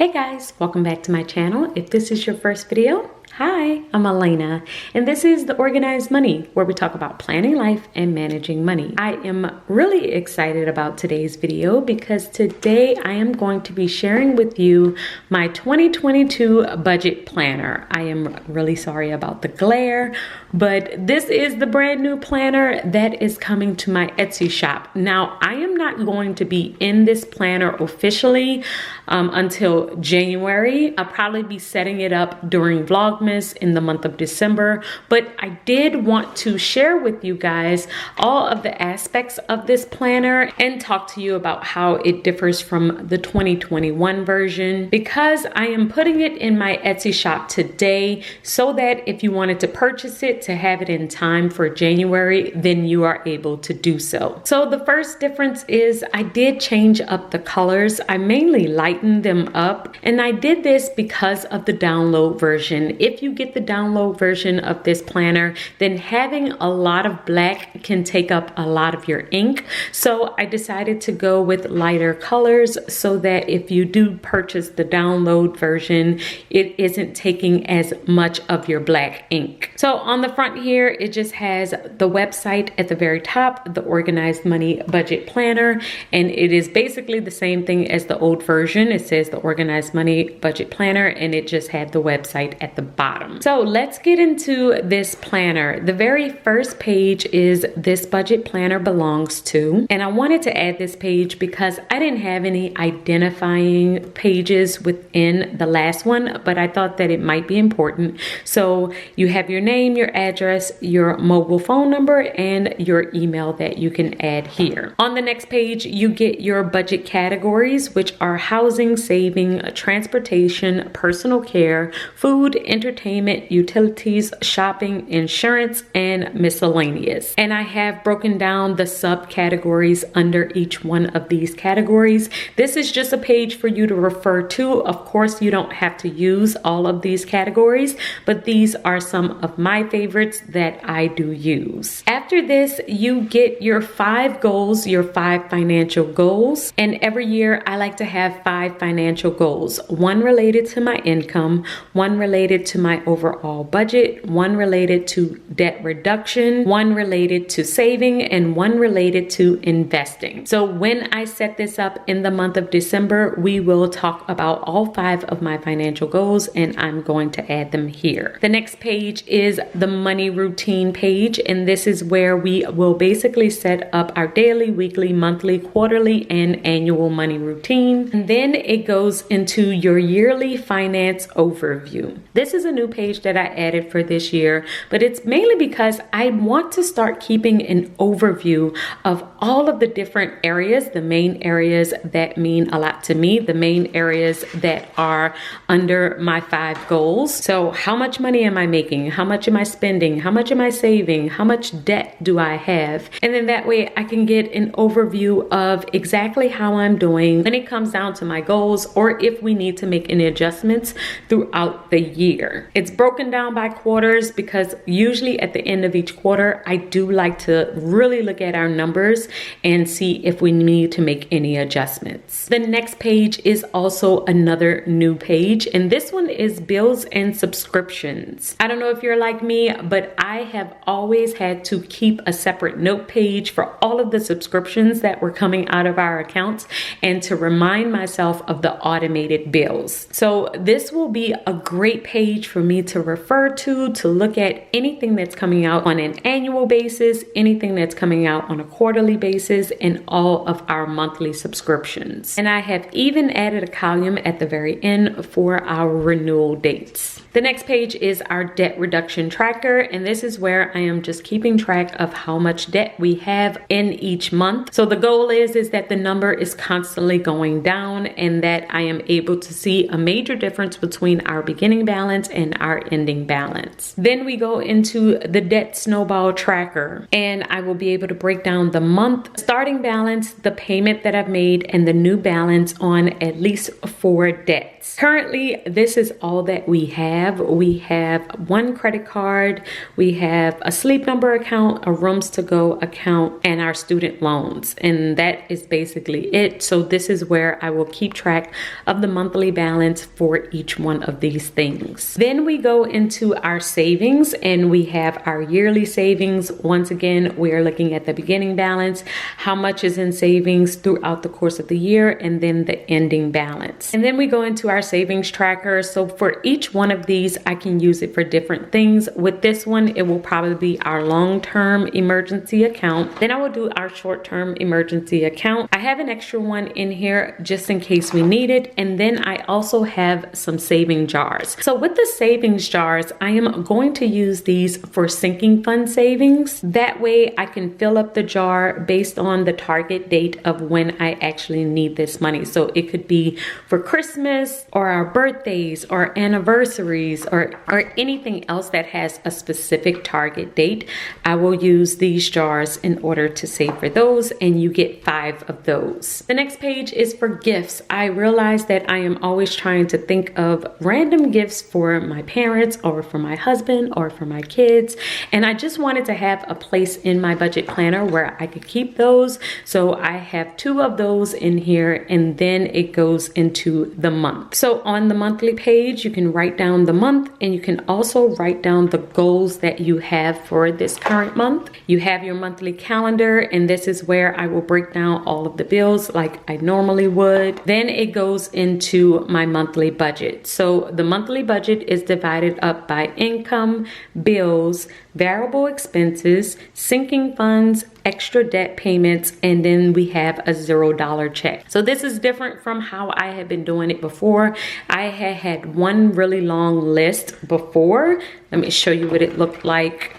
Hey guys, welcome back to my channel. If this is your first video, hi, I'm Alaina, and this is The Organized Money, where we talk about planning life and managing money. I am really excited about today's video because today I am going to be sharing with you my 2022 budget planner. I am really sorry about the glare, but this is the brand new planner that is coming to my Etsy shop. Now, I am not going to be in this planner officially until January. I'll probably be setting it up during Vlogmas in the month of December, but I did want to share with you guys all of the aspects of this planner and talk to you about how it differs from the 2021 version, because I am putting it in my Etsy shop today so that if you wanted to purchase it to have it in time for January, then you are able to do so. So the first difference is I did change up the colors. I mainly lightened them up, and I did this because of the download version. If you get the download version of this planner, then having a lot of black can take up a lot of your ink. So I decided to go with lighter colors so that if you do purchase the download version, it isn't taking as much of your black ink. So on the front here, it just has the website at the very top, the Organized Money Budget Planner, and it is basically the same thing as the old version. It says the Organized Money Budget Planner, and it just had the website at the bottom. So let's get into this planner. The very first page is "This budget planner belongs to," and I wanted to add this page because I didn't have any identifying pages within the last one, but I thought that it might be important. So you have your name, your address, your mobile phone number, and your email that you can add here. On the next page, you get your budget categories, which are housing, saving, transportation, personal care, food, entertainment, utilities, shopping, insurance, and miscellaneous. And I have broken down the subcategories under each one of these categories. This is just a page for you to refer to. Of course, you don't have to use all of these categories, but these are some of my favorites that I do use. After this, you get your 5 goals, your 5 financial goals. And every year I like to have 5 financial goals. One related to my income, one related to my overall budget, one related to debt reduction, one related to saving, and one related to investing. So when I set this up in the month of December, we will talk about all 5 of my financial goals, and I'm going to add them here. The next page is the money routine page, and this is where we will basically set up our daily, weekly, monthly, quarterly, and annual money routine. And then it goes into your yearly finance overview. This is a new page that I added for this year, but it's mainly because I want to start keeping an overview of all of the different areas, the main areas that mean a lot to me, the main areas that are under my 5 goals. So how much money am I making? How much am I spending? How much am I saving? How much debt do I have? And then that way I can get an overview of exactly how I'm doing when it comes down to my goals, or if we need to make any adjustments throughout the year. It's broken down by quarters because usually at the end of each quarter, I do like to really look at our numbers and see if we need to make any adjustments. The next page is also another new page, and this one is bills and subscriptions. I don't know if you're like me, but I have always had to keep a separate note page for all of the subscriptions that were coming out of our accounts and to remind myself of the automated bills. So this will be a great page for me to refer to look at anything that's coming out on an annual basis, anything that's coming out on a quarterly basis, and all of our monthly subscriptions. And I have even added a column at the very end for our renewal dates. The next page is our debt reduction tracker, and this is where I am just keeping track of how much debt we have in each month. So the goal is that the number is constantly going down and that I am able to see a major difference between our beginning balance and our ending balance. Then we go into the debt snowball tracker, and I will be able to break down the month, starting balance, the payment that I've made, and the new balance on at least 4 debts. debts. Currently, this is all that we have. We have one credit card, we have a Sleep Number account, a Rooms to Go account, and our student loans. And that is basically it. So this is where I will keep track of the monthly balance for each one of these things. Then we go into our savings, and we have our yearly savings. Once again, we are looking at the beginning balance, how much is in savings throughout the course of the year, and then the ending balance. And then we go into our savings tracker. So for each one of these, I can use it for different things. With this one, it will probably be our long-term emergency account. Then I will do our short-term emergency account. I have an extra one in here just in case we need it. And then I also have some saving jars. So with the savings jars, I am going to use these for sinking fund savings. That way I can fill up the jar based on the target date of when I actually need this money. So it could be for Christmas or our birthdays or anniversaries or anything else that has a specific target date. I will use these jars in order to save for those, and you get 5 of those. The next page is for gifts. I realize that I am always trying to think of random gifts for my parents or for my husband or for my kids, and I just wanted to have a place in my budget planner where I could keep those. So I have 2 of those in here, and then it goes into the month. So on the monthly page, you can write down the month, and you can also write down the goals that you have for this current month. You have your monthly calendar, and this is where I will break down all of the bills like I normally would. Then it goes into my monthly budget. So the monthly budget is divided up by income, bills, variable expenses, sinking funds, extra debt payments, and then we have a $0 check. So this is different from how I had been doing it before. I had one really long list before. Let me show you what it looked like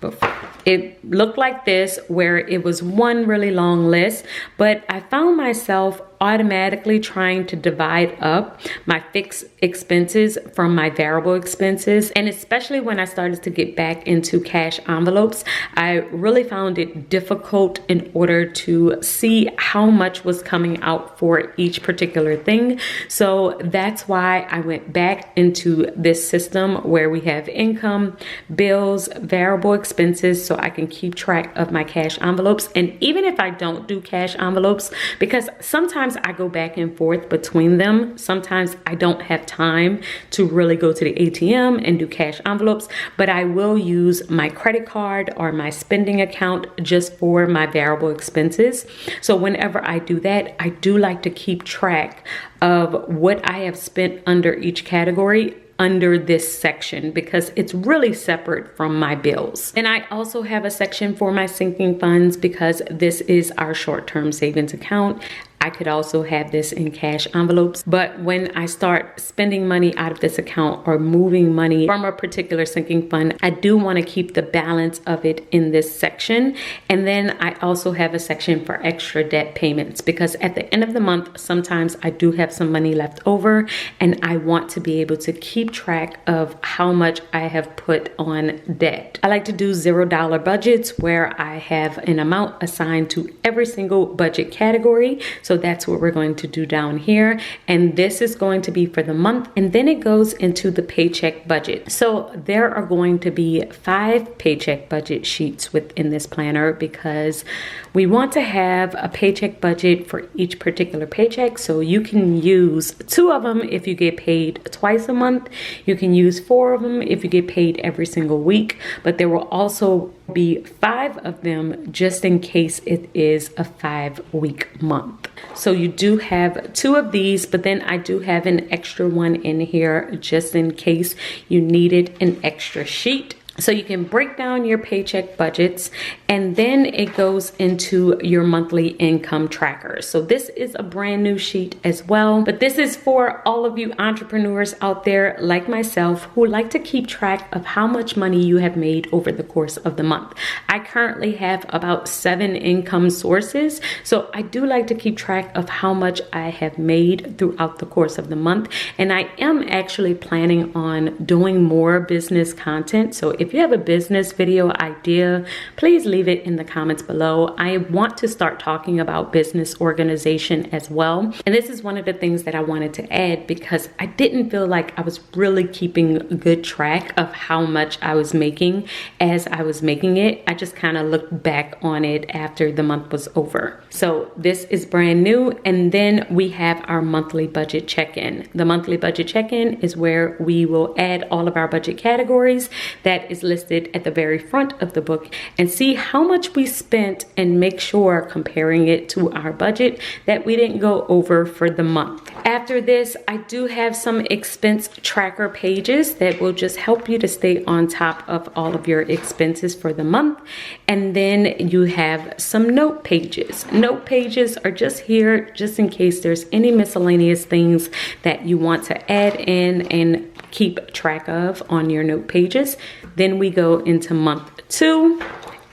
before. It looked like this, where it was one really long list, but I found myself automatically trying to divide up my fixed expenses from my variable expenses. And especially when I started to get back into cash envelopes, I really found it difficult in order to see how much was coming out for each particular thing. So that's why I went back into this system where we have income, bills, variable expenses, so I can keep track of my cash envelopes. And even if I don't do cash envelopes, because sometimes I go back and forth between them. Sometimes I don't have time to really go to the ATM and do cash envelopes, but I will use my credit card or my spending account just for my variable expenses. So whenever I do that, I do like to keep track of what I have spent under each category under this section, because it's really separate from my bills. And I also have a section for my sinking funds because this is our short-term savings account. I could also have this in cash envelopes, but when I start spending money out of this account or moving money from a particular sinking fund, I do want to keep the balance of it in this section. And then I also have a section for extra debt payments, because at the end of the month, sometimes I do have some money left over, and I want to be able to keep track of how much I have put on debt. I like to do $0 budgets where I have an amount assigned to every single budget category. So that's what we're going to do down here. And this is going to be for the month. And then it goes into the paycheck budget. So there are going to be 5 paycheck budget sheets within this planner, because we want to have a paycheck budget for each particular paycheck. So you can use 2 of them if you get paid twice a month. You can use 4 of them if you get paid every single week. But there will also be 5 of them just in case it is a 5-week month. So you do have 2 of these, but then I do have an extra one in here just in case you needed an extra sheet. So you can break down your paycheck budgets, and then it goes into your monthly income tracker. So this is a brand new sheet as well, but this is for all of you entrepreneurs out there like myself who like to keep track of how much money you have made over the course of the month. I currently have about 7 income sources, so I do like to keep track of how much I have made throughout the course of the month. And I am actually planning on doing more business content. So If you have a business video idea, please leave it in the comments below. I want to start talking about business organization as well. And this is one of the things that I wanted to add because I didn't feel like I was really keeping good track of how much I was making as I was making it. I just kind of looked back on it after the month was over. So this is brand new. And then we have our monthly budget check-in. The monthly budget check-in is where we will add all of our budget categories that is listed at the very front of the book and see how much we spent and make sure, comparing it to our budget, that we didn't go over for the month. After this, I do have some expense tracker pages that will just help you to stay on top of all of your expenses for the month. And then you have some note pages. Note pages are just here just in case there's any miscellaneous things that you want to add in and keep track of on your note pages. Then we go into month 2.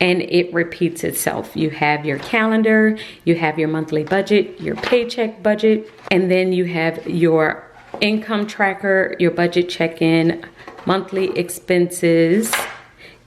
And it repeats itself. You have your calendar, you have your monthly budget, your paycheck budget, and then you have your income tracker, your budget check-in, monthly expenses,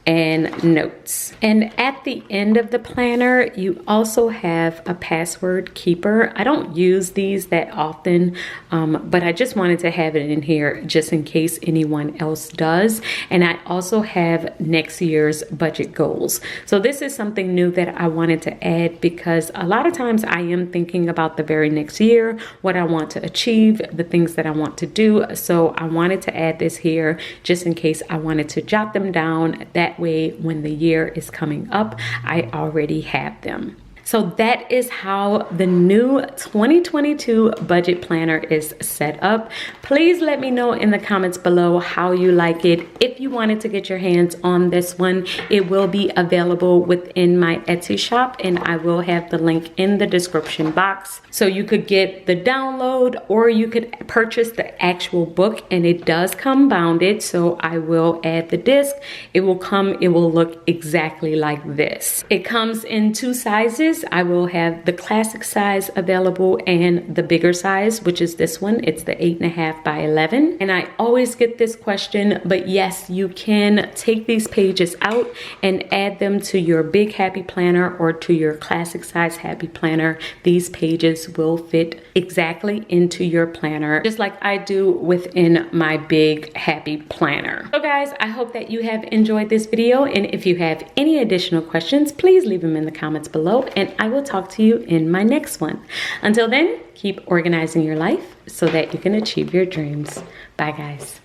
and notes. And at the end of the planner, you also have a password keeper. I don't use these that often, but I just wanted to have it in here just in case anyone else does. And I also have next year's budget goals. So this is something new that I wanted to add because a lot of times I am thinking about the very next year, what I want to achieve, the things that I want to do. So I wanted to add this here just in case I wanted to jot them down. That way, when the year is coming up, I already have them. So that is how the new 2022 budget planner is set up. Please let me know in the comments below how you like it. If you wanted to get your hands on this one, it will be available within my Etsy shop, and I will have the link in the description box. So you could get the download or you could purchase the actual book, and it does come bounded. So I will add the disc. It will look exactly like this. It comes in 2 sizes. I will have the classic size available and the bigger size, which is this one. It's the 8.5 by 11. And I always get this question, but yes, you can take these pages out and add them to your big happy planner or to your classic size happy planner. These pages will fit exactly into your planner, just like I do within my big happy planner. So guys, I hope that you have enjoyed this video. And if you have any additional questions, please leave them in the comments below. And I will talk to you in my next one. Until then, keep organizing your life so that you can achieve your dreams. Bye, guys.